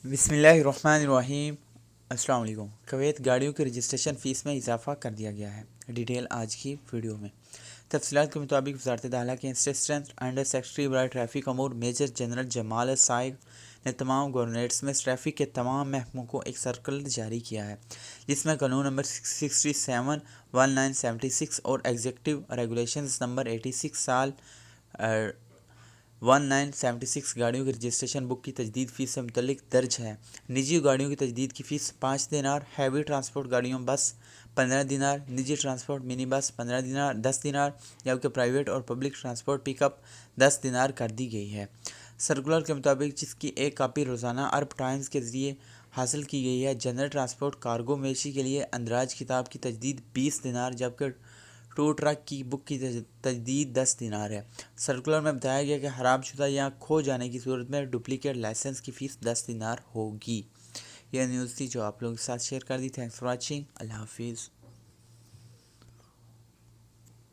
بسم اللہ الرحمن الرحیم۔ السلام علیکم۔ کویت گاڑیوں کی رجسٹریشن فیس میں اضافہ کر دیا گیا ہے۔ ڈیٹیل آج کی ویڈیو میں۔ تفصیلات کے مطابق وزارت داخلہ کے اسسٹنٹ انڈر سیکرٹری برائے ٹریفک امور میجر جنرل جمال سائغ نے تمام گورنریٹس میں ٹریفک کے تمام محکموں کو ایک سرکلر جاری کیا ہے، جس میں قانون نمبر 67/1976 اور ایگزیکٹو ریگولیشنز نمبر 86 سال 1976 گاڑیوں کی رجسٹریشن بک کی تجدید فیس سے متعلق درج ہے۔ نجی گاڑیوں کی تجدید کی فیس 5 دینار، ہیوی ٹرانسپورٹ گاڑیوں بس 15 دینار، نجی ٹرانسپورٹ منی بس 15 دینار 10 دینار، جبکہ پرائیویٹ اور پبلک ٹرانسپورٹ پک اپ 10 دینار کر دی گئی ہے۔ سرکولر کے مطابق، جس کی ایک کاپی روزانہ عرب ٹائمز کے ذریعے حاصل کی گئی ہے، جنرل ٹرانسپورٹ کارگو مویشی کے لیے اندراج کتاب کی تجدید 20 دینار، جبکہ ٹو ٹرک کی بک کی تجدید 10 دینار ہے۔ سرکولر میں بتایا گیا کہ خراب شدہ یا کھو جانے کی صورت میں ڈپلیکیٹ لائسنس کی فیس 10 دینار ہوگی۔ یہ نیوز تھی جو آپ لوگوں کے ساتھ شیئر کر دی۔ Thanks for watching. اللہ حافظ۔